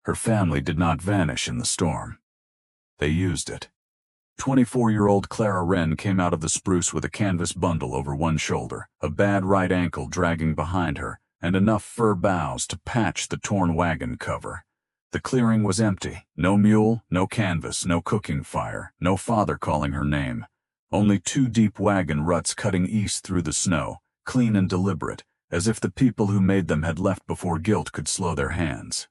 Her family did not vanish in the storm. They used it. 24-year-old Clara Wren came out of the spruce with a canvas bundle over one shoulder, a bad right ankle dragging behind her, and enough fir boughs to patch the torn wagon cover. The clearing was empty. No mule, no canvas, no cooking fire, no father calling her name. Only 2 deep wagon ruts cutting east through the snow, clean and deliberate, as if the people who made them had left before guilt could slow their hands.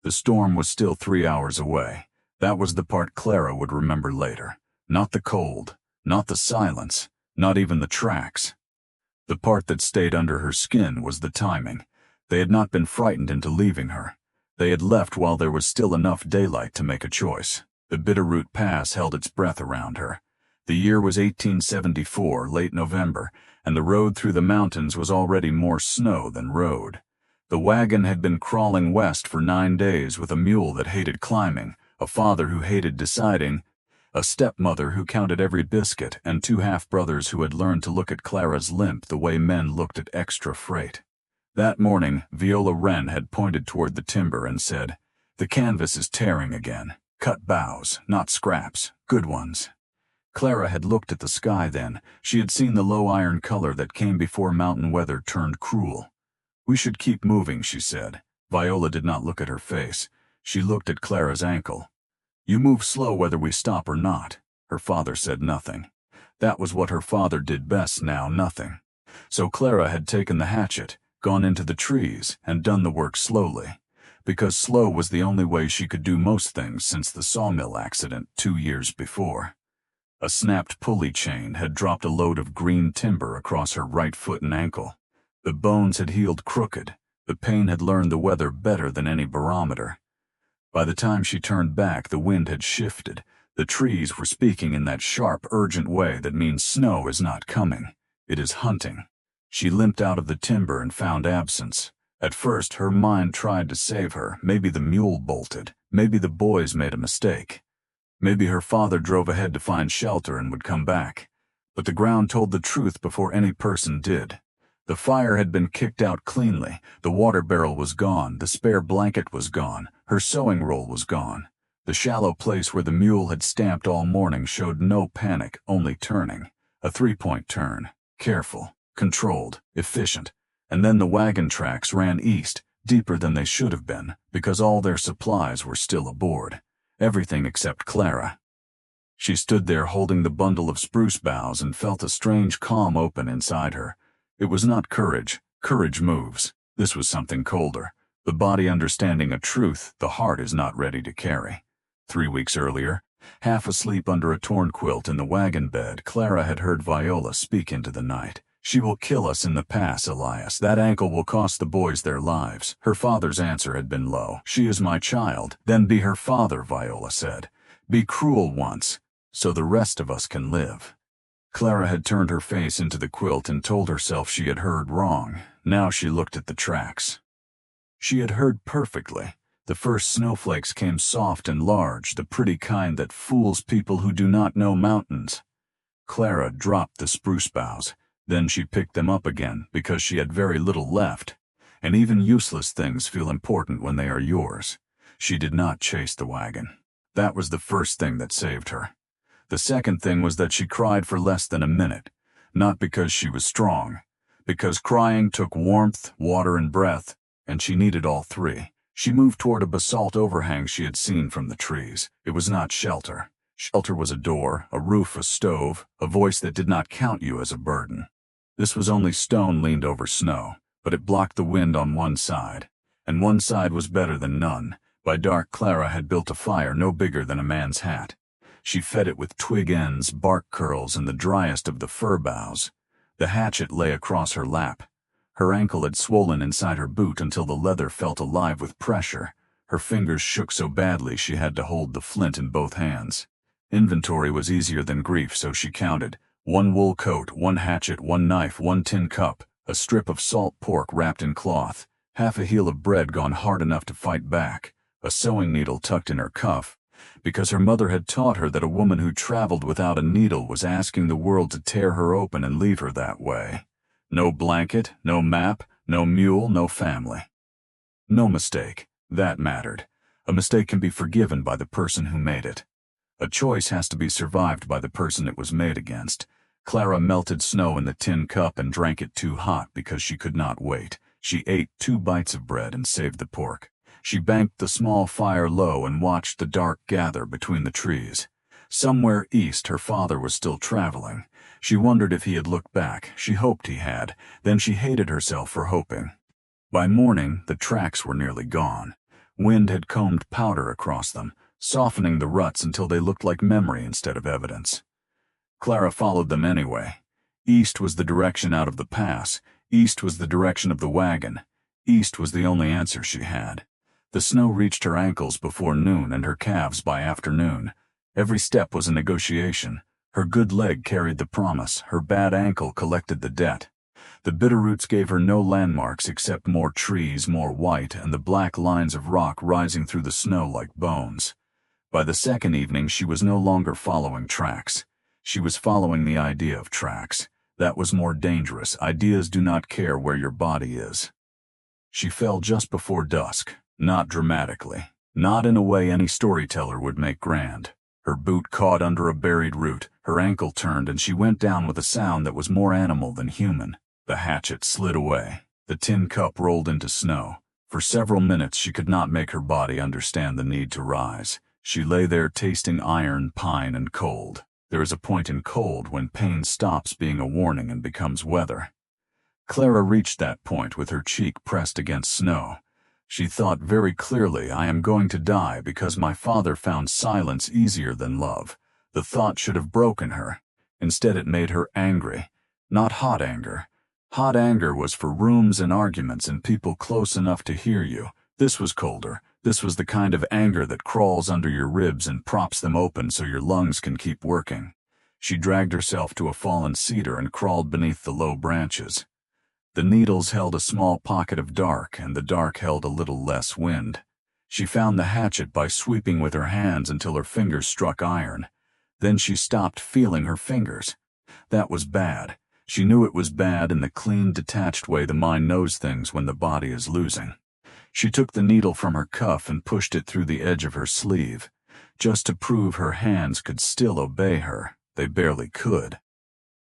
The storm was still 3 hours away. That was the part Clara would remember later. Not the cold, not the silence, not even the tracks. The part that stayed under her skin was the timing. They had not been frightened into leaving her. They had left while there was still enough daylight to make a choice. The Bitterroot Pass held its breath around her. The year was 1874, late November, and the road through the mountains was already more snow than road. The wagon had been crawling west for 9 days with a mule that hated climbing, a father who hated deciding, a stepmother who counted every biscuit, and 2 half-brothers who had learned to look at Clara's limp the way men looked at extra freight. That morning, Viola Wren had pointed toward the timber and said, "The canvas is tearing again. Cut boughs, not scraps, good ones." Clara had looked at the sky then. She had seen the low iron color that came before mountain weather turned cruel. "We should keep moving," she said. Viola did not look at her face. She looked at Clara's ankle. "You move slow whether we stop or not." Her father said nothing. That was what her father did best now, nothing. So Clara had taken the hatchet, gone into the trees, and done the work slowly. Because slow was the only way she could do most things since the sawmill accident 2 years before. A snapped pulley chain had dropped a load of green timber across her right foot and ankle. The bones had healed crooked. The pain had learned the weather better than any barometer. By the time she turned back, the wind had shifted. The trees were speaking in that sharp, urgent way that means snow is not coming. It is hunting. She limped out of the timber and found absence. At first, her mind tried to save her. Maybe the mule bolted. Maybe the boys made a mistake. Maybe her father drove ahead to find shelter and would come back. But the ground told the truth before any person did. The fire had been kicked out cleanly. The water barrel was gone. The spare blanket was gone. Her sewing roll was gone. The shallow place where the mule had stamped all morning showed no panic, only turning. A 3-point turn. Careful, controlled, efficient. And then the wagon tracks ran east, deeper than they should have been, because all their supplies were still aboard. Everything except Clara. She stood there holding the bundle of spruce boughs and felt a strange calm open inside her. It was not courage. Courage moves. This was something colder. The body understanding a truth the heart is not ready to carry. 3 weeks earlier, half asleep under a torn quilt in the wagon bed, Clara had heard Viola speak into the night. "She will kill us in the pass, Elias. That ankle will cost the boys their lives." Her father's answer had been low. "She is my child." "Then be her father," Viola said. "Be cruel once, so the rest of us can live." Clara had turned her face into the quilt and told herself she had heard wrong. Now she looked at the tracks. She had heard perfectly. The first snowflakes came soft and large, the pretty kind that fools people who do not know mountains. Clara dropped the spruce boughs. Then she picked them up again, because she had very little left. And even useless things feel important when they are yours. She did not chase the wagon. That was the first thing that saved her. The second thing was that she cried for less than a minute. Not because she was strong. Because crying took warmth, water, and breath, and she needed all 3. She moved toward a basalt overhang she had seen from the trees. It was not shelter. Shelter was a door, a roof, a stove, a voice that did not count you as a burden. This was only stone leaned over snow, but it blocked the wind on one side. And one side was better than none. By dark, Clara had built a fire no bigger than a man's hat. She fed it with twig ends, bark curls, and the driest of the fir boughs. The hatchet lay across her lap. Her ankle had swollen inside her boot until the leather felt alive with pressure. Her fingers shook so badly she had to hold the flint in both hands. Inventory was easier than grief, so she counted. 1 wool coat, 1 hatchet, 1 knife, 1 tin cup, a strip of salt pork wrapped in cloth, half a heel of bread gone hard enough to fight back, a sewing needle tucked in her cuff, because her mother had taught her that a woman who traveled without a needle was asking the world to tear her open and leave her that way. No blanket, no map, no mule, no family. No mistake. That mattered. A mistake can be forgiven by the person who made it. A choice has to be survived by the person it was made against. Clara melted snow in the tin cup and drank it too hot because she could not wait. She ate 2 bites of bread and saved the pork. She banked the small fire low and watched the dark gather between the trees. Somewhere east her father was still traveling. She wondered if he had looked back. She hoped he had. Then she hated herself for hoping. By morning, the tracks were nearly gone. Wind had combed powder across them, softening the ruts until they looked like memory instead of evidence. Clara followed them anyway. East was the direction out of the pass. East was the direction of the wagon. East was the only answer she had. The snow reached her ankles before noon and her calves by afternoon. Every step was a negotiation. Her good leg carried the promise. Her bad ankle collected the debt. The bitterroots gave her no landmarks except more trees, more white, and the black lines of rock rising through the snow like bones. By the second evening she was no longer following tracks. She was following the idea of tracks. That was more dangerous. Ideas do not care where your body is. She fell just before dusk, not dramatically, not in a way any storyteller would make grand. Her boot caught under a buried root, her ankle turned, and she went down with a sound that was more animal than human. The hatchet slid away. The tin cup rolled into snow. For several minutes she could not make her body understand the need to rise. She lay there tasting iron, pine, and cold. There is a point in cold when pain stops being a warning and becomes weather. Clara reached that point with her cheek pressed against snow. She thought very clearly, I am going to die because my father found silence easier than love. The thought should have broken her. Instead it made her angry. Not hot anger. Hot anger was for rooms and arguments and people close enough to hear you. This was colder. This was the kind of anger that crawls under your ribs and props them open so your lungs can keep working. She dragged herself to a fallen cedar and crawled beneath the low branches. The needles held a small pocket of dark, and the dark held a little less wind. She found the hatchet by sweeping with her hands until her fingers struck iron. Then she stopped feeling her fingers. That was bad. She knew it was bad in the clean, detached way the mind knows things when the body is losing. She took the needle from her cuff and pushed it through the edge of her sleeve, just to prove her hands could still obey her. They barely could.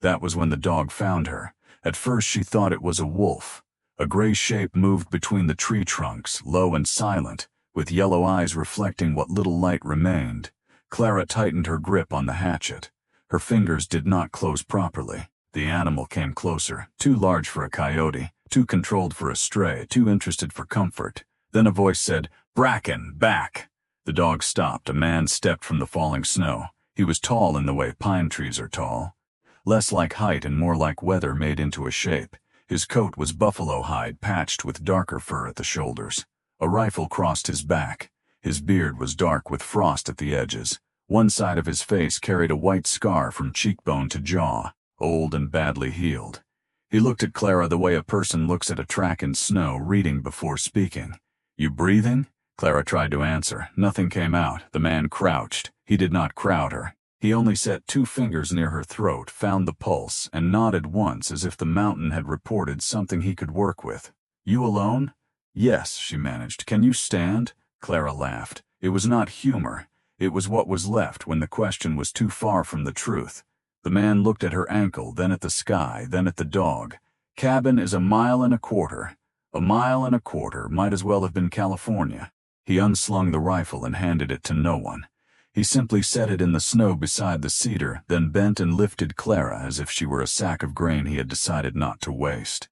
That was when the dog found her. At first she thought it was a wolf. A gray shape moved between the tree trunks, low and silent, with yellow eyes reflecting what little light remained. Clara tightened her grip on the hatchet. Her fingers did not close properly. The animal came closer, too large for a coyote, too controlled for a stray, too interested for comfort. Then a voice said, "Bracken, back!" The dog stopped. A man stepped from the falling snow. He was tall in the way pine trees are tall. Less like height and more like weather made into a shape. His coat was buffalo hide patched with darker fur at the shoulders. A rifle crossed his back. His beard was dark with frost at the edges. One side of his face carried a white scar from cheekbone to jaw, old and badly healed. He looked at Clara the way a person looks at a track in snow, reading before speaking. "You breathing?" Clara tried to answer. Nothing came out. The man crouched. He did not crowd her. He only set 2 fingers near her throat, found the pulse, and nodded once as if the mountain had reported something he could work with. "You alone?" "Yes," she managed. "Can you stand?" Clara laughed. It was not humor. It was what was left when the question was too far from the truth. The man looked at her ankle, then at the sky, then at the dog. "Cabin is 1.25 miles. 1.25 miles might as well have been California." He unslung the rifle and handed it to no one. He simply set it in the snow beside the cedar, then bent and lifted Clara as if she were a sack of grain he had decided not to waste.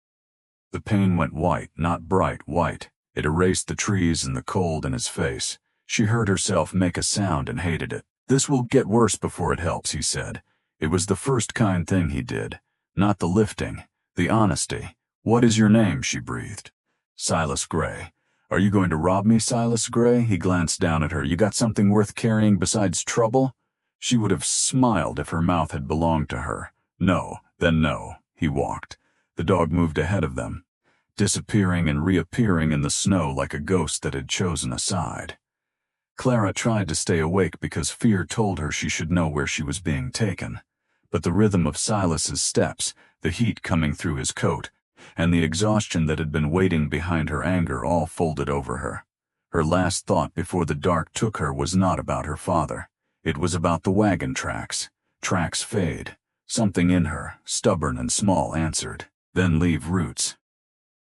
The pain went white, not bright white. It erased the trees and the cold in his face. She heard herself make a sound and hated it. "This will get worse before it helps," he said. It was the first kind thing he did. Not the lifting, the honesty. "What is your name?" she breathed. "Silas Gray." "Are you going to rob me, Silas Gray?" He glanced down at her. "You got something worth carrying besides trouble?" She would have smiled if her mouth had belonged to her. "No, then no." He walked. The dog moved ahead of them, disappearing and reappearing in the snow like a ghost that had chosen a side. Clara tried to stay awake because fear told her she should know where she was being taken. But the rhythm of Silas's steps, the heat coming through his coat, and the exhaustion that had been waiting behind her anger all folded over her. Her last thought before the dark took her was not about her father. It was about the wagon tracks. Tracks fade. Something in her, stubborn and small, answered, then leave roots.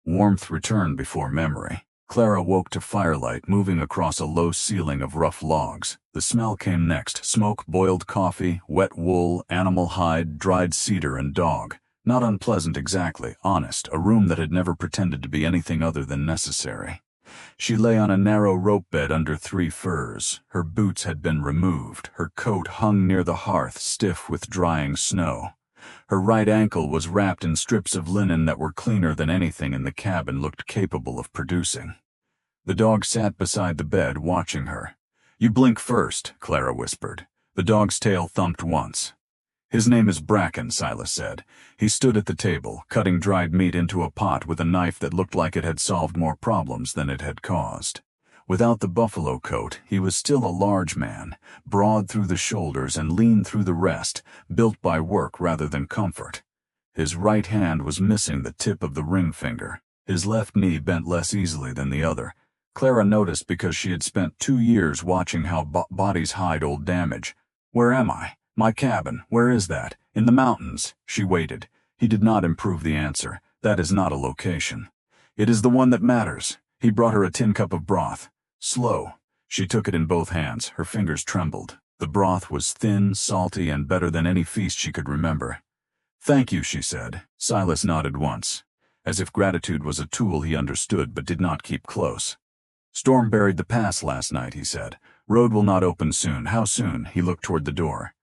Warmth returned before memory. Clara woke to firelight moving across a low ceiling of rough logs. The smell came next: smoke, boiled coffee, wet wool, animal hide, dried cedar, and dog. Not unpleasant exactly, honest, a room that had never pretended to be anything other than necessary. She lay on a narrow rope bed under 3 furs. Her boots had been removed. Her coat hung near the hearth, stiff with drying snow. Her right ankle was wrapped in strips of linen that were cleaner than anything in the cabin looked capable of producing. The dog sat beside the bed, watching her. "You blink first," Clara whispered. The dog's tail thumped once. "His name is Bracken," Silas said. He stood at the table, cutting dried meat into a pot with a knife that looked like it had solved more problems than it had caused. Without the buffalo coat, he was still a large man, broad through the shoulders and lean through the rest, built by work rather than comfort. His right hand was missing the tip of the ring finger. His left knee bent less easily than the other. Clara noticed because she had spent 2 years watching how bodies hide old damage. "Where am I? My cabin, where is that?" "In the mountains." She waited. He did not improve the answer. "That is not a location." "It is the one that matters." He brought her a tin cup of broth. Slow. She took it in both hands. Her fingers trembled. The broth was thin, salty, and better than any feast she could remember. "Thank you," she said. Silas nodded once, as if gratitude was a tool he understood but did not keep close. "Storm buried the pass last night," he said. "Road will not open soon." "How soon?" He looked toward the door.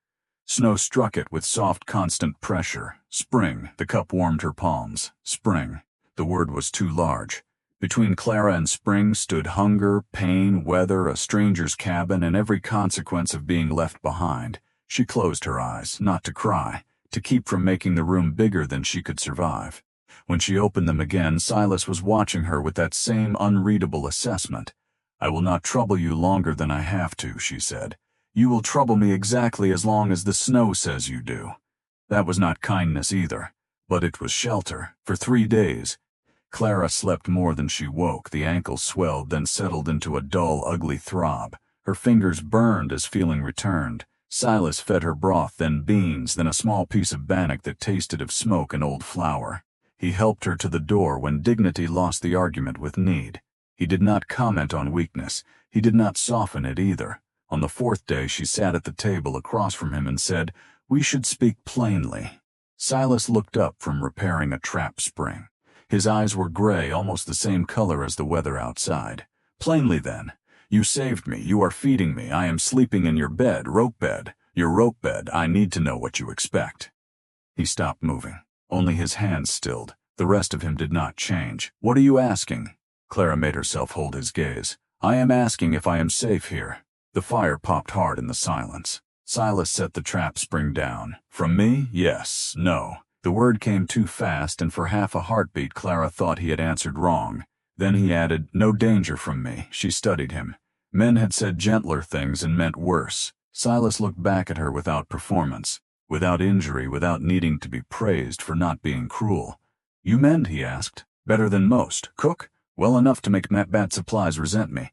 Snow struck it with soft, constant pressure. Spring. The cup warmed her palms. Spring. The word was too large. Between Clara and spring stood hunger, pain, weather, a stranger's cabin, and every consequence of being left behind. She closed her eyes, not to cry, to keep from making the room bigger than she could survive. When she opened them again, Silas was watching her with that same unreadable assessment. "I will not trouble you longer than I have to," she said. "You will trouble me exactly as long as the snow says you do." That was not kindness either, but it was shelter. For 3 days, Clara slept more than she woke. The ankle swelled, then settled into a dull, ugly throb. Her fingers burned as feeling returned. Silas fed her broth, then beans, then a small piece of bannock that tasted of smoke and old flour. He helped her to the door when dignity lost the argument with need. He did not comment on weakness. He did not soften it either. On the 4th day, she sat at the table across from him and said, "We should speak plainly." Silas looked up from repairing a trap spring. His eyes were gray, almost the same color as the weather outside. "Plainly, then. You saved me. You are feeding me. I am sleeping in your bed, rope bed. Your rope bed. I need to know what you expect." He stopped moving. Only his hands stilled. The rest of him did not change. "What are you asking?" Clara made herself hold his gaze. "I am asking if I am safe here." The fire popped hard in the silence. Silas set the trap spring down. "From me? Yes. No." The word came too fast, and for half a heartbeat Clara thought he had answered wrong. Then he added, "No danger from me." She studied him. Men had said gentler things and meant worse. Silas looked back at her without performance, without injury, without needing to be praised for not being cruel. "You mend?" he asked. "Better than most. Cook? Well enough to make bad supplies resent me."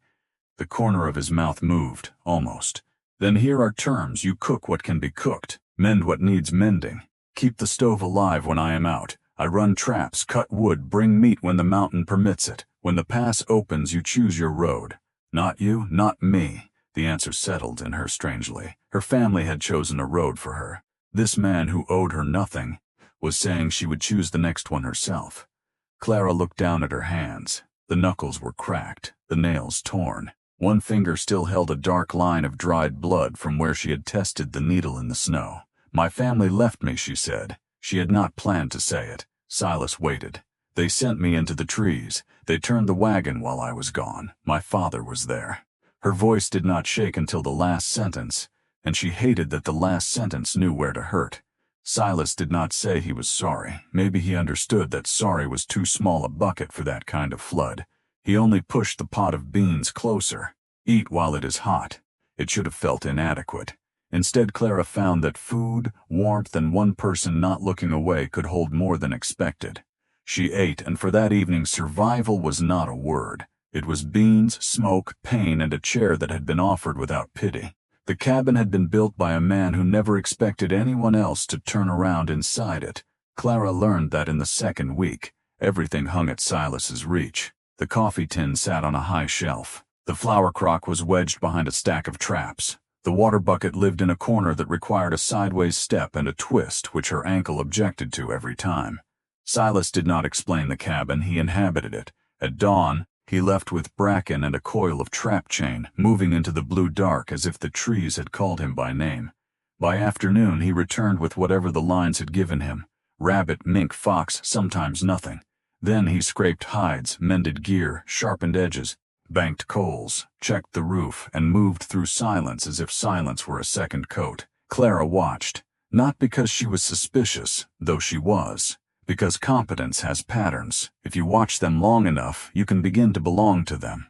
The corner of his mouth moved, almost. "Then here are terms. You cook what can be cooked. Mend what needs mending. Keep the stove alive when I am out. I run traps, cut wood, bring meat when the mountain permits it. When the pass opens, you choose your road." "Not you, not me." The answer settled in her strangely. Her family had chosen a road for her. This man who owed her nothing was saying she would choose the next one herself. Clara looked down at her hands. The knuckles were cracked, the nails torn. One finger still held a dark line of dried blood from where she had tested the needle in the snow. "My family left me," she said. She had not planned to say it. Silas waited. "They sent me into the trees. They turned the wagon while I was gone. My father was there." Her voice did not shake until the last sentence, and she hated that the last sentence knew where to hurt. Silas did not say he was sorry. Maybe he understood that sorry was too small a bucket for that kind of flood. He only pushed the pot of beans closer. "Eat while it is hot." It should have felt inadequate. Instead, Clara found that food, warmth, and one person not looking away could hold more than expected. She ate, and for that evening survival was not a word. It was beans, smoke, pain, and a chair that had been offered without pity. The cabin had been built by a man who never expected anyone else to turn around inside it. Clara learned that in the second week. Everything hung at Silas's reach. The coffee tin sat on a high shelf. The flour crock was wedged behind a stack of traps. The water bucket lived in a corner that required a sideways step and a twist, which her ankle objected to every time. Silas did not explain the cabin, he inhabited it. At dawn, he left with Bracken and a coil of trap chain, moving into the blue dark as if the trees had called him by name. By afternoon, he returned with whatever the lines had given him. Rabbit, mink, fox, sometimes nothing. Then he scraped hides, mended gear, sharpened edges, banked coals, checked the roof, and moved through silence as if silence were a second coat. Clara watched, not because she was suspicious, though she was. Because competence has patterns. If you watch them long enough, you can begin to belong to them.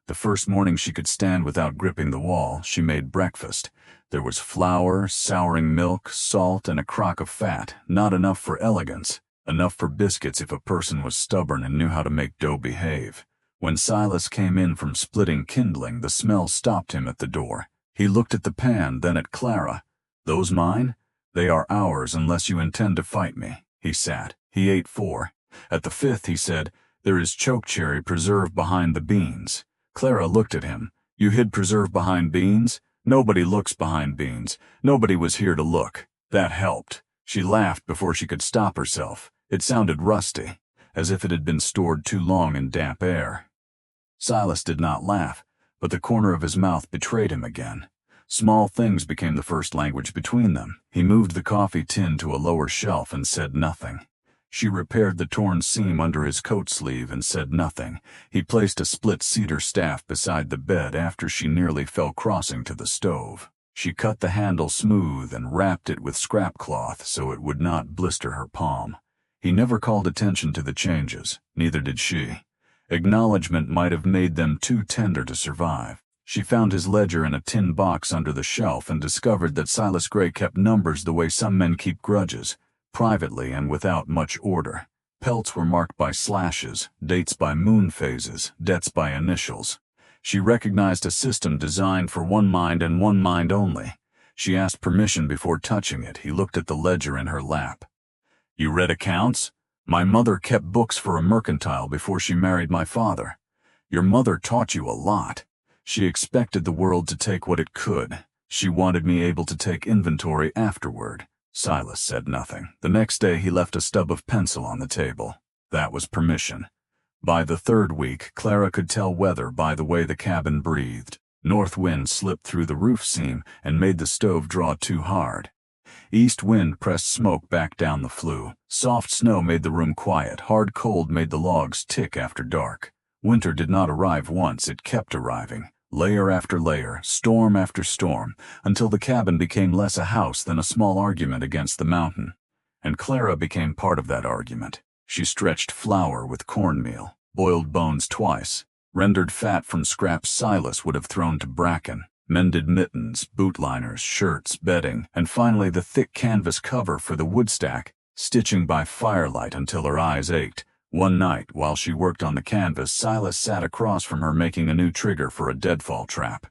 The first morning she could stand without gripping the wall, she made breakfast. There was flour, souring milk, salt, and a crock of fat, not enough for elegance, enough for biscuits if a person was stubborn and knew how to make dough behave. When Silas came in from splitting kindling, the smell stopped him at the door. He looked at the pan, then at Clara. "Those mine? They are ours unless you intend to fight me." He sat. He ate 4. At the 5th he said, "There is chokecherry preserve behind the beans." Clara looked at him. "You hid preserve behind beans? Nobody looks behind beans. Nobody was here to look." That helped. She laughed before she could stop herself. It sounded rusty, as if it had been stored too long in damp air. Silas did not laugh, but the corner of his mouth betrayed him again. Small things became the first language between them. He moved the coffee tin to a lower shelf and said nothing. She repaired the torn seam under his coat sleeve and said nothing. He placed a split cedar staff beside the bed after she nearly fell crossing to the stove. She cut the handle smooth and wrapped it with scrap cloth so it would not blister her palm. He never called attention to the changes, neither did she. Acknowledgement might have made them too tender to survive. She found his ledger in a tin box under the shelf and discovered that Silas Gray kept numbers the way some men keep grudges, privately and without much order. Pelts were marked by slashes, dates by moon phases, debts by initials. She recognized a system designed for one mind and one mind only. She asked permission before touching it. He looked at the ledger in her lap. "You read accounts? My mother kept books for a mercantile before she married my father. Your mother taught you a lot. She expected the world to take what it could. She wanted me able to take inventory afterward." Silas said nothing. The next day he left a stub of pencil on the table. That was permission. By the 3rd week, Clara could tell weather by the way the cabin breathed. North wind slipped through the roof seam and made the stove draw too hard. East wind pressed smoke back down the flue. Soft snow made the room quiet. Hard cold made the logs tick after dark. Winter did not arrive once, it kept arriving. Layer after layer, storm after storm, until the cabin became less a house than a small argument against the mountain. And Clara became part of that argument. She stretched flour with cornmeal, boiled bones twice, rendered fat from scraps Silas would have thrown to Bracken, mended mittens, boot liners, shirts, bedding, and finally the thick canvas cover for the woodstack, stitching by firelight until her eyes ached. One night, while she worked on the canvas, Silas sat across from her making a new trigger for a deadfall trap.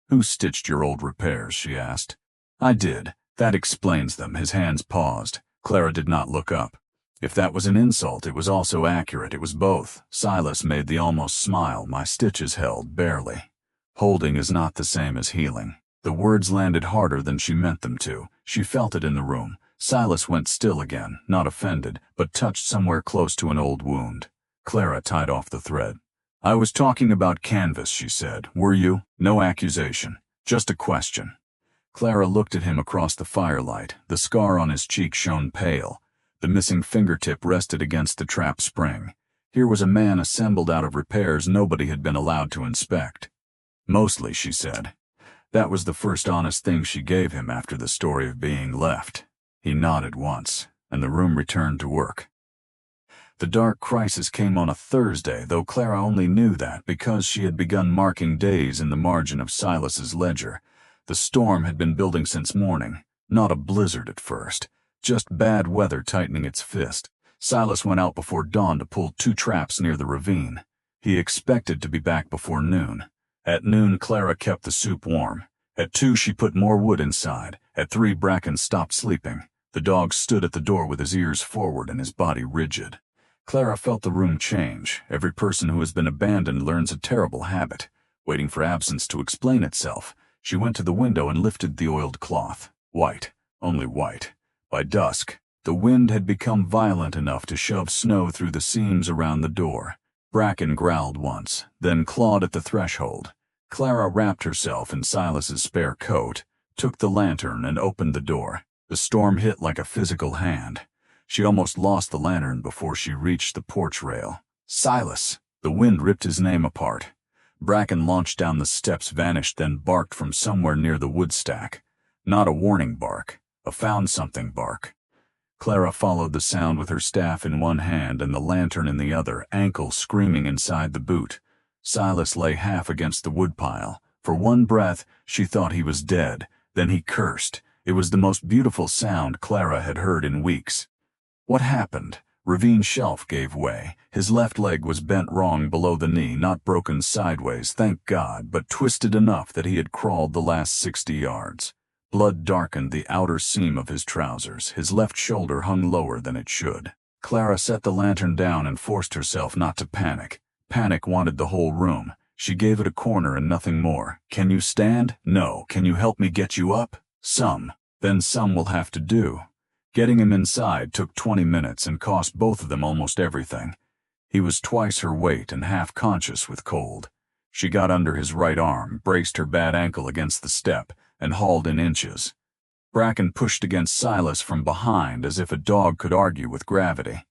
"Who stitched your old repairs?" she asked. "I did. That explains them." His hands paused. Clara did not look up. If that was an insult, it was also accurate. It was both. Silas made the almost smile. "My stitches held, barely." Holding is not the same as healing. The words landed harder than she meant them to. She felt it in the room. Silas went still again, not offended, but touched somewhere close to an old wound. Clara tied off the thread. "I was talking about canvas," she said. "Were you?" No accusation, just a question. Clara looked at him across the firelight. The scar on his cheek shone pale. The missing fingertip rested against the trap spring. Here was a man assembled out of repairs nobody had been allowed to inspect. "Mostly," she said. That was the first honest thing she gave him after the story of being left. He nodded once, and the room returned to work. The dark crisis came on a Thursday, though Clara only knew that because she had begun marking days in the margin of Silas's ledger. The storm had been building since morning, not a blizzard at first, just bad weather tightening its fist. Silas went out before dawn to pull 2 traps near the ravine. He expected to be back before noon. At noon, Clara kept the soup warm. At 2, she put more wood inside. At 3, Bracken stopped sleeping. The dog stood at the door with his ears forward and his body rigid. Clara felt the room change. Every person who has been abandoned learns a terrible habit. Waiting for absence to explain itself, she went to the window and lifted the oiled cloth. White, only white. By dusk, the wind had become violent enough to shove snow through the seams around the door. Bracken growled once, then clawed at the threshold. Clara wrapped herself in Silas's spare coat, took the lantern, and opened the door. The storm hit like a physical hand. She almost lost the lantern before she reached the porch rail. Silas! The wind ripped his name apart. Bracken launched down the steps, vanished, then barked from somewhere near the wood stack. Not a warning bark, a found-something bark. Clara followed the sound with her staff in one hand and the lantern in the other, ankle screaming inside the boot. Silas lay half against the woodpile. For one breath, she thought he was dead. Then he cursed. It was the most beautiful sound Clara had heard in weeks. What happened? Ravine's shelf gave way. His left leg was bent wrong below the knee, not broken sideways, thank God, but twisted enough that he had crawled the last 60 yards. Blood darkened the outer seam of his trousers. His left shoulder hung lower than it should. Clara set the lantern down and forced herself not to panic. Panic wanted the whole room. She gave it a corner and nothing more. Can you stand? No. Can you help me get you up? Some. Then some will have to do. Getting him inside took 20 minutes and cost both of them almost everything. He was twice her weight and half conscious with cold. She got under his right arm, braced her bad ankle against the step, and hauled in inches. Bracken pushed against Silas from behind as if a dog could argue with gravity.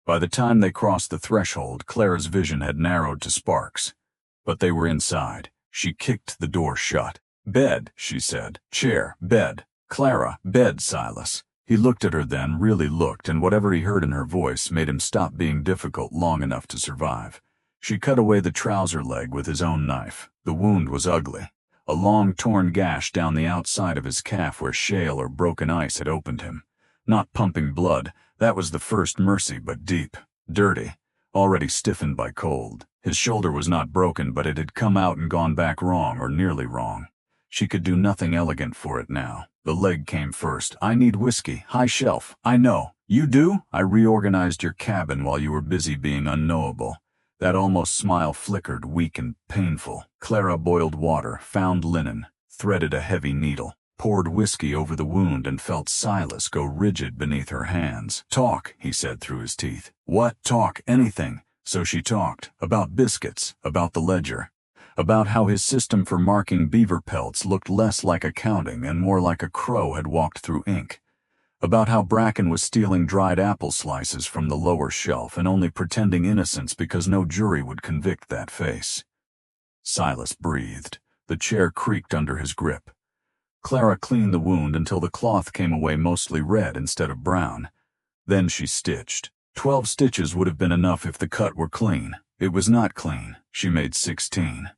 By the time they crossed the threshold, Clara's vision had narrowed to sparks. But they were inside. She kicked the door shut. "Bed," she said. "Chair, bed. Clara, bed, Silas." He looked at her then, really looked, and whatever he heard in her voice made him stop being difficult long enough to survive. She cut away the trouser leg with his own knife. The wound was ugly. A long torn gash down the outside of his calf where shale or broken ice had opened him. Not pumping blood, that was the first mercy, but deep, dirty, already stiffened by cold. His shoulder was not broken, but it had come out and gone back wrong, or nearly wrong. She could do nothing elegant for it now. The leg came first. "I need whiskey. High shelf." "I know." "You do?" "I reorganized your cabin while you were busy being unknowable." That almost smile flickered, weak and painful. Clara boiled water, found linen, threaded a heavy needle, poured whiskey over the wound, and felt Silas go rigid beneath her hands. "Talk," he said through his teeth. "What? Talk. Anything." So she talked. About biscuits, about the ledger, about how his system for marking beaver pelts looked less like accounting and more like a crow had walked through ink. About how Bracken was stealing dried apple slices from the lower shelf and only pretending innocence because no jury would convict that face. Silas breathed. The chair creaked under his grip. Clara cleaned the wound until the cloth came away mostly red instead of brown. Then she stitched. 12 stitches would have been enough if the cut were clean. It was not clean. She made 16.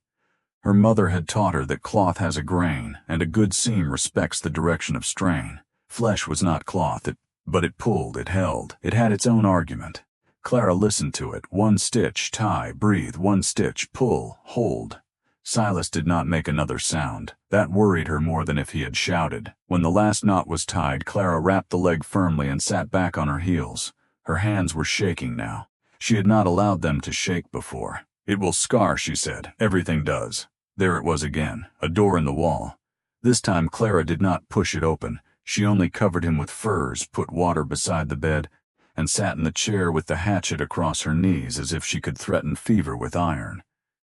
Her mother had taught her that cloth has a grain, and a good seam respects the direction of strain. Flesh was not cloth, but it pulled, it held. It had its own argument. Clara listened to it. 1 stitch, tie, breathe. 1 stitch, pull, hold. Silas did not make another sound. That worried her more than if he had shouted. When the last knot was tied, Clara wrapped the leg firmly and sat back on her heels. Her hands were shaking now. She had not allowed them to shake before. "It will scar," she said. "Everything does." There it was again, a door in the wall. This time Clara did not push it open. She only covered him with furs, put water beside the bed, and sat in the chair with the hatchet across her knees as if she could threaten fever with iron.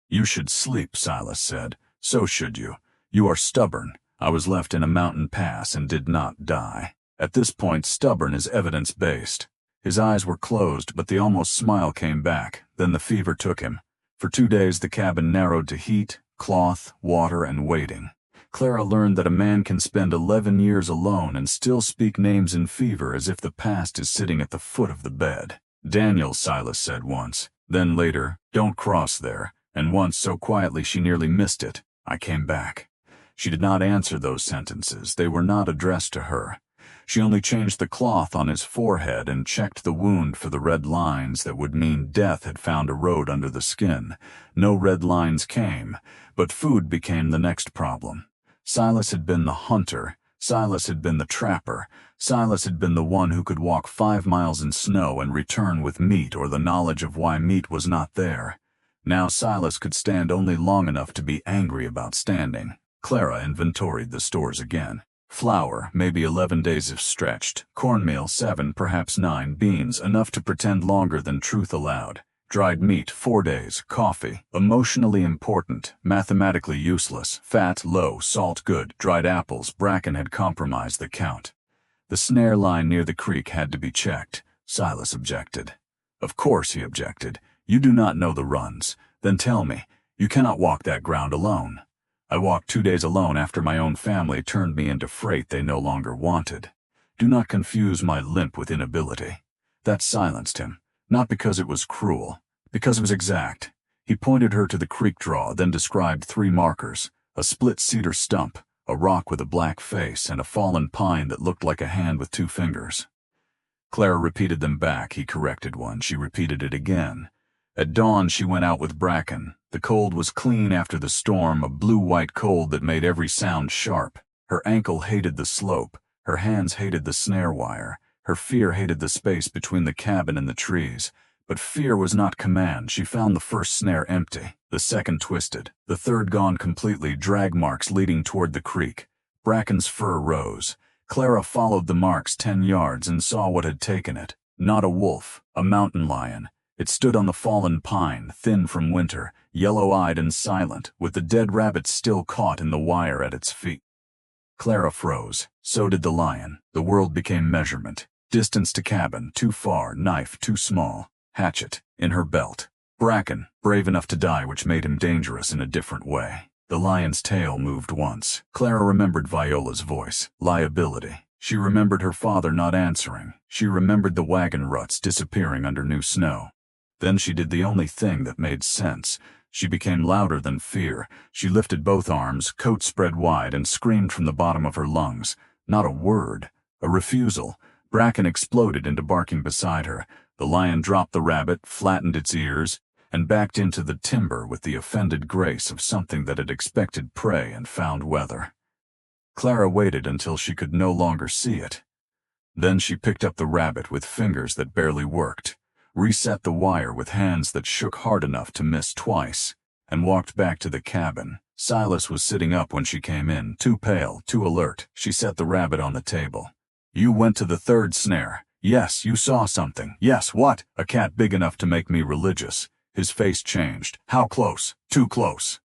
"You should sleep," Silas said. "So should you. You are stubborn. I was left in a mountain pass and did not die." At this point, stubborn is evidence-based. His eyes were closed, but the almost smile came back. Then the fever took him. For 2 days the cabin narrowed to heat, cloth, water, and waiting. Clara learned that a man can spend 11 years alone and still speak names in fever as if the past is sitting at the foot of the bed. "Daniel," Silas said once. Then later, "Don't cross there," and once so quietly she nearly missed it, "I came back." She did not answer those sentences. They were not addressed to her. She only changed the cloth on his forehead and checked the wound for the red lines that would mean death had found a road under the skin. No red lines came, but food became the next problem. Silas had been the hunter. Silas had been the trapper. Silas had been the one who could walk 5 miles in snow and return with meat or the knowledge of why meat was not there. Now Silas could stand only long enough to be angry about standing. Clara inventoried the stores again. Flour, maybe 11 days if stretched. Cornmeal, 7, perhaps 9. Beans, enough to pretend longer than truth allowed. Dried meat, 4 days. Coffee, emotionally important, mathematically useless. Fat, low, salt good. Dried apples, Bracken had compromised the count. The snare line near the creek had to be checked. Silas objected. Of course he objected. You do not know the runs. Then tell me, you cannot walk that ground alone. I walked 2 days alone after my own family turned me into freight they no longer wanted. Do not confuse my limp with inability. That silenced him, not because it was cruel, because it was exact. He pointed her to the creek draw, then described 3 markers: a split cedar stump, a rock with a black face, and a fallen pine that looked like a hand with 2 fingers. Clara repeated them back. He corrected one. She repeated it again. At dawn she went out with Bracken. The cold was clean after the storm, a blue-white cold that made every sound sharp. Her ankle hated the slope. Her hands hated the snare wire. Her fear hated the space between the cabin and the trees. But fear was not command. She found the first snare empty, the second twisted, the third gone completely, drag marks leading toward the creek. Bracken's fur rose. Clara followed the marks 10 yards and saw what had taken it. Not a wolf, a mountain lion. It stood on the fallen pine, thin from winter, yellow-eyed and silent, with the dead rabbit still caught in the wire at its feet. Clara froze. So did the lion. The world became measurement. Distance to cabin, too far. Knife, too small. Hatchet, in her belt. Bracken, brave enough to die, which made him dangerous in a different way. The lion's tail moved once. Clara remembered Viola's voice. Liability. She remembered her father not answering. She remembered the wagon ruts disappearing under new snow. Then she did the only thing that made sense. She became louder than fear. She lifted both arms, coat spread wide, and screamed from the bottom of her lungs. Not a word. A refusal. Bracken exploded into barking beside her. The lion dropped the rabbit, flattened its ears, and backed into the timber with the offended grace of something that had expected prey and found weather. Clara waited until she could no longer see it. Then she picked up the rabbit with fingers that barely worked, reset the wire with hands that shook hard enough to miss twice, and walked back to the cabin. Silas was sitting up when she came in, too pale, too alert. She set the rabbit on the table. You went to the 3rd snare. Yes, you saw something. Yes, what? A cat big enough to make me religious. His face changed. How close? Too close.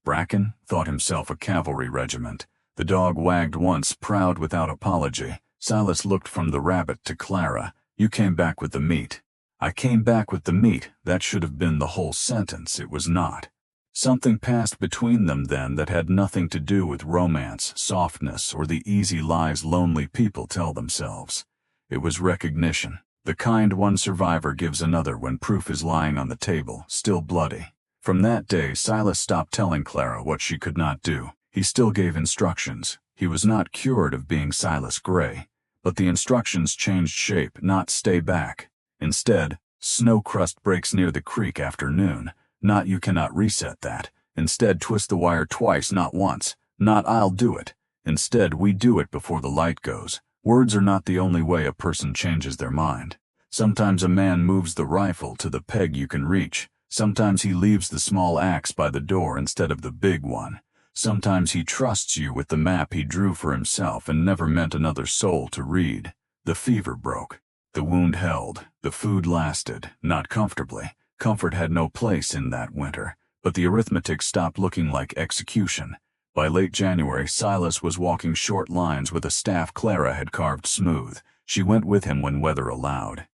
Bracken thought himself a cavalry regiment. The dog wagged once, proud without apology. Silas looked from the rabbit to Clara. You came back with the meat. I came back with the meat. That should have been the whole sentence. It was not. Something passed between them then that had nothing to do with romance, softness, or the easy lies lonely people tell themselves. It was recognition, the kind one survivor gives another when proof is lying on the table, still bloody. From that day, Silas stopped telling Clara what she could not do. He still gave instructions. He was not cured of being Silas Gray, but the instructions changed shape, not stay back. Instead, snow crust breaks near the creek after noon. Not you cannot reset that. Instead, twist the wire twice, not once. Not I'll do it. Instead, we do it before the light goes. Words are not the only way a person changes their mind. Sometimes a man moves the rifle to the peg you can reach. Sometimes he leaves the small axe by the door instead of the big one. Sometimes he trusts you with the map he drew for himself and never meant another soul to read. The fever broke. The wound held. The food lasted, not comfortably. Comfort had no place in that winter, but the arithmetic stopped looking like execution. By late January, Silas was walking short lines with a staff Clara had carved smooth. She went with him when weather allowed.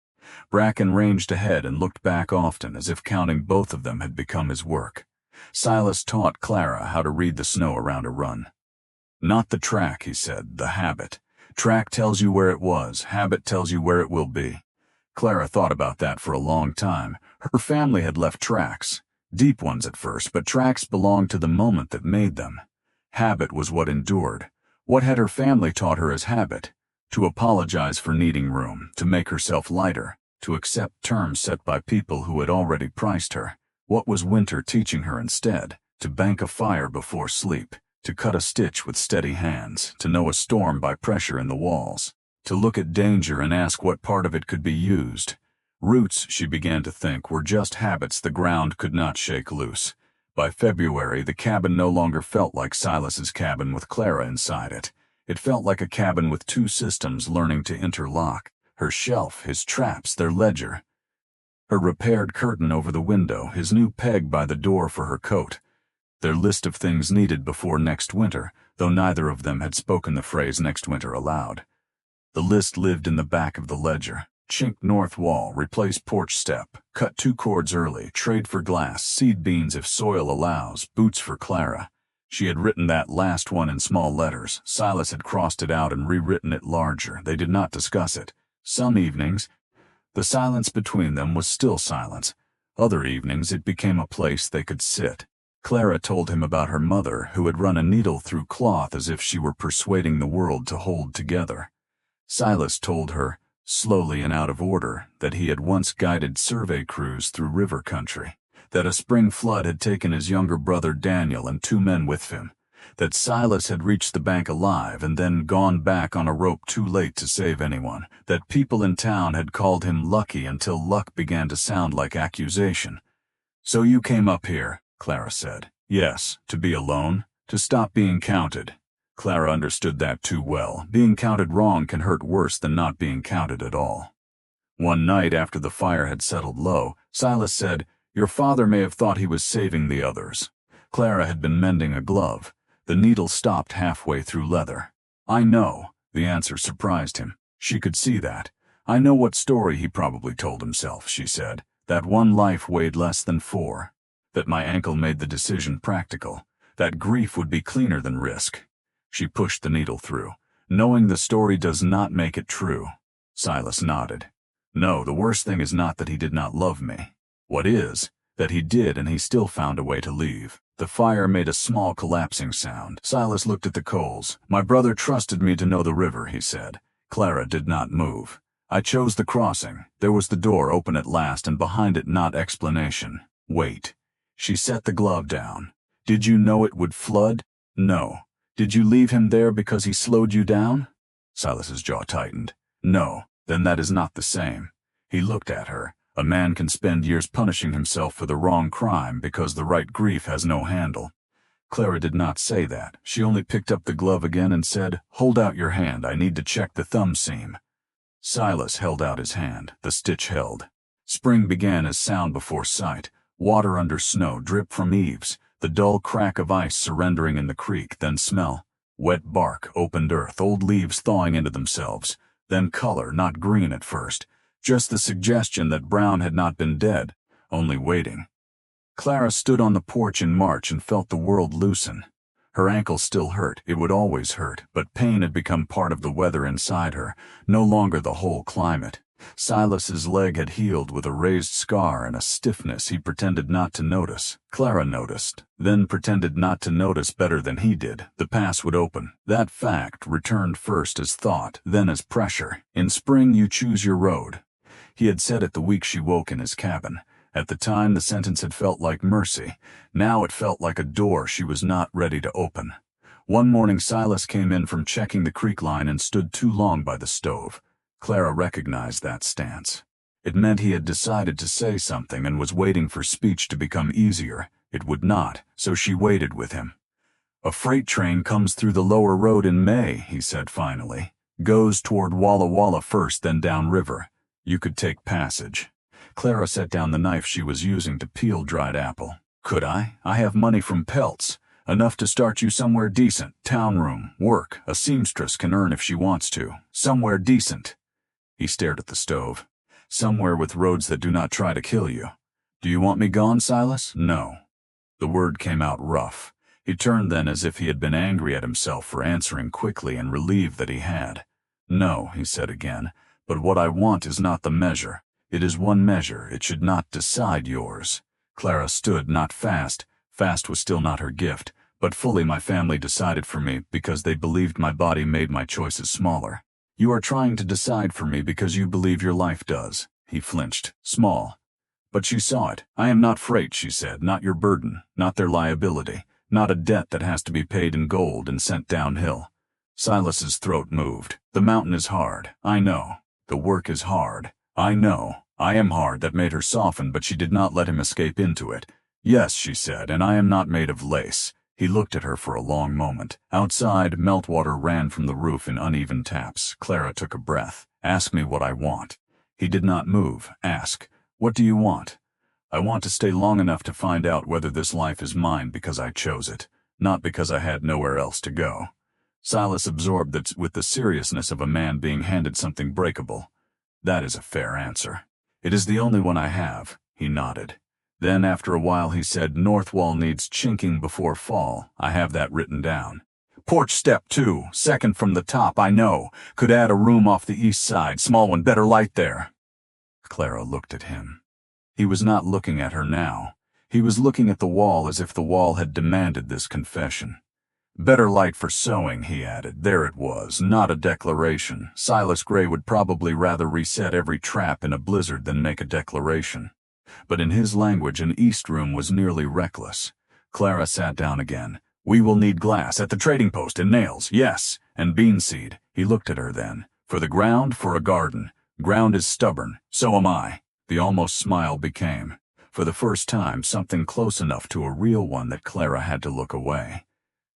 Bracken ranged ahead and looked back often, as if counting both of them had become his work. Silas taught Clara how to read the snow around a run. Not the track, he said, the habit. Track tells you where it was, habit tells you where it will be. Clara thought about that for a long time. Her family had left tracks, deep ones at first, but tracks belonged to the moment that made them. Habit was what endured. What had her family taught her as habit? to apologize for needing room, to make herself lighter, to accept terms set by people who had already priced her. What was winter teaching her instead? To bank a fire before sleep, to cut a stitch with steady hands, to know a storm by pressure in the walls, to look at danger and ask what part of it could be used. Roots, she began to think, were just habits the ground could not shake loose. By February, the cabin no longer felt like Silas's cabin with Clara inside it. It felt like a cabin with two systems learning to interlock. Her shelf, his traps, their ledger. Her repaired curtain over the window, his new peg by the door for her coat. Their list of things needed before next winter, though neither of them had spoken the phrase next winter aloud. The list lived in the back of the ledger. Chink north wall, replace porch step, cut 2 cords early, trade for glass, seed beans if soil allows, boots for Clara. She had written that last one in small letters. Silas had crossed it out and rewritten it larger. They did not discuss it. Some evenings, the silence between them was still silence. Other evenings it became a place they could sit. Clara told him about her mother, who had run a needle through cloth as if she were persuading the world to hold together. Silas told her, slowly and out of order, that he had once guided survey crews through river country, that a spring flood had taken his younger brother Daniel and 2 men with him, that Silas had reached the bank alive and then gone back on a rope too late to save anyone, that people in town had called him lucky until luck began to sound like accusation. "So you came up here," Clara said. "Yes, to be alone, to stop being counted." Clara understood that too well. Being counted wrong can hurt worse than not being counted at all. One night after the fire had settled low, Silas said, "Your father may have thought he was saving the others." Clara had been mending a glove. The needle stopped halfway through leather. "I know." The answer surprised him. She could see that. "I know what story he probably told himself," she said. "That one life weighed less than 4. That my ankle made the decision practical. That grief would be cleaner than risk." She pushed the needle through. "Knowing the story does not make it true." Silas nodded. "No, the worst thing is not that he did not love me. What is, that he did and he still found a way to leave." The fire made a small collapsing sound. Silas looked at the coals. "My brother trusted me to know the river," he said. Clara did not move. "I chose the crossing. There was the door open at last, and behind it not explanation. Wait." She set the glove down. "Did you know it would flood?" "No." "Did you leave him there because he slowed you down?" Silas's jaw tightened. "No, then that is not the same." He looked at her. A man can spend years punishing himself for the wrong crime because the right grief has no handle. Clara did not say that. She only picked up the glove again and said, "Hold out your hand. I need to check the thumb seam." Silas held out his hand. The stitch held. Spring began as sound before sight. Water under snow, drip from eaves, the dull crack of ice surrendering in the creek, then smell. Wet bark, opened earth, old leaves thawing into themselves, then color, not green at first, just the suggestion that brown had not been dead, only waiting. Clara stood on the porch in March and felt the world loosen. Her ankle still hurt, it would always hurt, but pain had become part of the weather inside her, no longer the whole climate. Silas's leg had healed with a raised scar and a stiffness he pretended not to notice. Clara noticed, then pretended not to notice better than he did. The pass would open. That fact returned first as thought, then as pressure. "In spring you choose your road." He had said it the week she woke in his cabin. At the time the sentence had felt like mercy. Now it felt like a door she was not ready to open. One morning Silas came in from checking the creek line and stood too long by the stove. Clara recognized that stance. It meant he had decided to say something and was waiting for speech to become easier. It would not, so she waited with him. "A freight train comes through the lower road in May," he said finally. "Goes toward Walla Walla first, then downriver. You could take passage." Clara set down the knife she was using to peel dried apple. "Could I? I have money from pelts. Enough to start you somewhere decent. Town room, work. A seamstress can earn if she wants to. Somewhere decent." He stared at the stove. "Somewhere with roads that do not try to kill you." "Do you want me gone, Silas?" "No." The word came out rough. He turned then as if he had been angry at himself for answering quickly and relieved that he had. "No," he said again, "but what I want is not the measure. It is one measure. It should not decide yours." Clara stood, not fast. Fast was still not her gift, but fully my family decided for me because they believed my body made my choices smaller. You are trying to decide for me because you believe your life does. He flinched, small. But she saw it. I am not freight, she said, not your burden, not their liability, not a debt that has to be paid in gold and sent downhill. Silas's throat moved. The mountain is hard, I know. The work is hard, I know. I am hard. That made her soften, but she did not let him escape into it. Yes, she said, and I am not made of lace. He looked at her for a long moment. Outside, meltwater ran from the roof in uneven taps. Clara took a breath. Ask me what I want. He did not move. Ask. What do you want? I want to stay long enough to find out whether this life is mine because I chose it, not because I had nowhere else to go. Silas absorbed that with the seriousness of a man being handed something breakable. That is a fair answer. It is the only one I have. He nodded. Then after a while he said, North wall needs chinking before fall. I have that written down. Porch step 2, second from the top, I know. Could add a room off the east side, small one, better light there. Clara looked at him. He was not looking at her now. He was looking at the wall as if the wall had demanded this confession. Better light for sewing, he added. There it was, not a declaration. Silas Gray would probably rather reset every trap in a blizzard than make a declaration. But in his language, an east room was nearly reckless. Clara sat down again. We will need glass at the trading post and nails, yes, and bean seed. He looked at her then. For the ground, for a garden. Ground is stubborn, so am I. The almost smile became, for the first time, something close enough to a real one that Clara had to look away.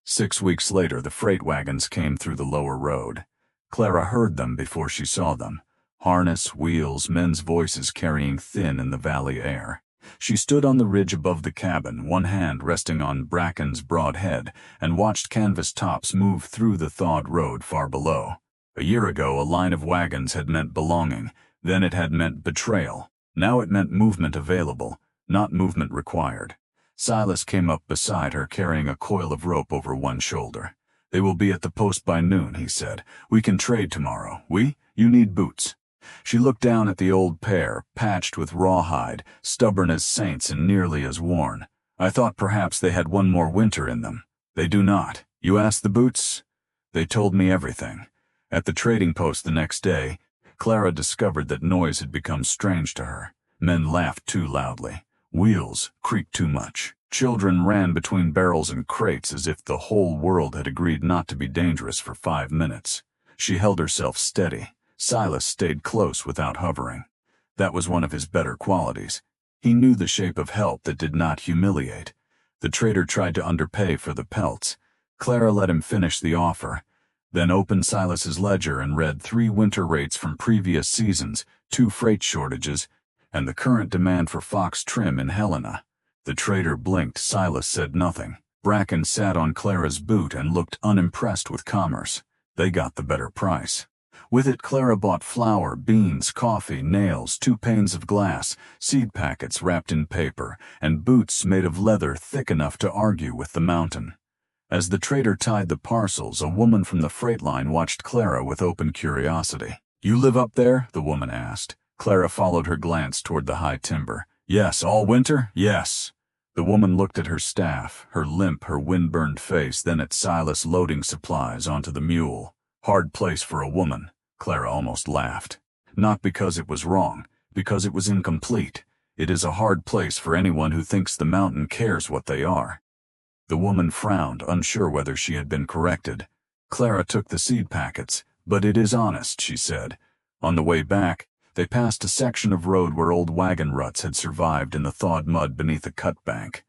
6 weeks later, the freight wagons came through the lower road. Clara heard them before she saw them. Harness, wheels, men's voices carrying thin in the valley air. She stood on the ridge above the cabin, one hand resting on Bracken's broad head, and watched canvas tops move through the thawed road far below. A year ago, a line of wagons had meant belonging. Then it had meant betrayal. Now it meant movement available, not movement required. Silas came up beside her, carrying a coil of rope over one shoulder. They will be at the post by noon, he said. We can trade tomorrow. You need boots. She looked down at the old pair, patched with rawhide, stubborn as saints and nearly as worn. I thought perhaps they had one more winter in them. They do not. You asked the boots? They told me everything. At the trading post the next day, Clara discovered that noise had become strange to her. Men laughed too loudly. Wheels creaked too much. Children ran between barrels and crates as if the whole world had agreed not to be dangerous for 5 minutes. She held herself steady. Silas stayed close without hovering. That was one of his better qualities. He knew the shape of help that did not humiliate. The trader tried to underpay for the pelts. Clara let him finish the offer, then opened Silas's ledger and read 3 winter rates from previous seasons, 2 freight shortages, and the current demand for fox trim in Helena. The trader blinked. Silas said nothing. Bracken sat on Clara's boot and looked unimpressed with commerce. They got the better price. With it, Clara bought flour, beans, coffee, nails, 2 panes of glass, seed packets wrapped in paper, and boots made of leather thick enough to argue with the mountain. As the trader tied the parcels, a woman from the freight line watched Clara with open curiosity. You live up there? The woman asked. Clara followed her glance toward the high timber. Yes, all winter? Yes. The woman looked at her staff, her limp, her wind-burned face, then at Silas loading supplies onto the mule. Hard place for a woman. Clara almost laughed. Not because it was wrong, because it was incomplete. It is a hard place for anyone who thinks the mountain cares what they are. The woman frowned, unsure whether she had been corrected. Clara took the seed packets. But it is honest, she said. On the way back, they passed a section of road where old wagon ruts had survived in the thawed mud beneath a cut bank.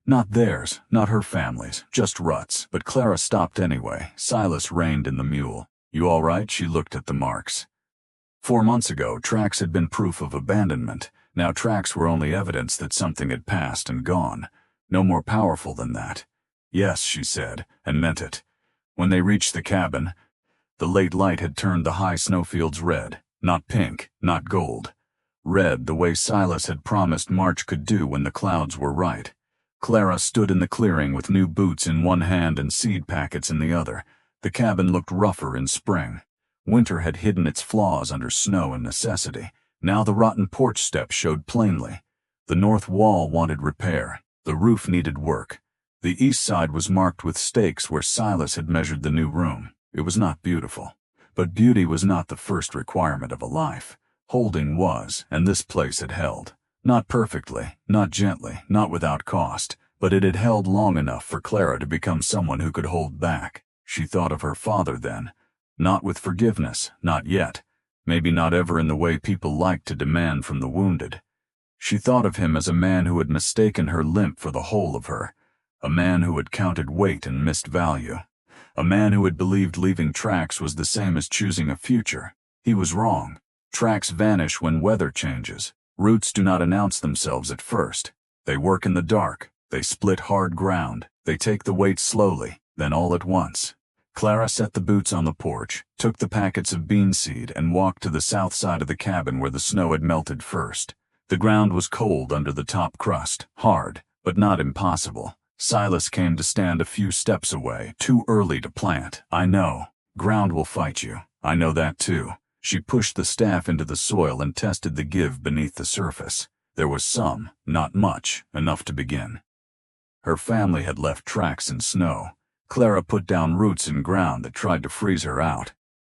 Not theirs, not her family's, just ruts, but Clara stopped anyway. Silas reined in the mule. You all right? She looked at the marks. 4 months ago, tracks had been proof of abandonment. Now tracks were only evidence that something had passed and gone. No more powerful than that. Yes, she said, and meant it. When they reached the cabin, the late light had turned the high snowfields red. Not pink, not gold. Red, the way Silas had promised March could do when the clouds were right. Clara stood in the clearing with new boots in one hand and seed packets in the other. The cabin looked rougher in spring. Winter had hidden its flaws under snow and necessity. Now the rotten porch steps showed plainly. The north wall wanted repair. The roof needed work. The east side was marked with stakes where Silas had measured the new room. It was not beautiful, But beauty was not the first requirement of a life. Holding was, and this place had held. Not perfectly, not gently, not without cost, but it had held long enough for Clara to become someone who could hold back. She thought of her father then. Not with forgiveness, not yet. Maybe not ever in the way people like to demand from the wounded. She thought of him as a man who had mistaken her limp for the whole of her. A man who had counted weight and missed value. A man who had believed leaving tracks was the same as choosing a future. He was wrong. Tracks vanish when weather changes. Roots do not announce themselves at first. They work in the dark. They split hard ground. They take the weight slowly, then all at once. Clara set the boots on the porch, took the packets of bean seed, and walked to the south side of the cabin where the snow had melted first. The ground was cold under the top crust, hard, but not impossible. Silas came to stand a few steps away, too early to plant. I know. Ground will fight you. I know that too. She pushed the staff into the soil and tested the give beneath the surface. There was some, not much, enough to begin. Her family had left tracks in snow. Clara put down roots in ground that tried to freeze her out.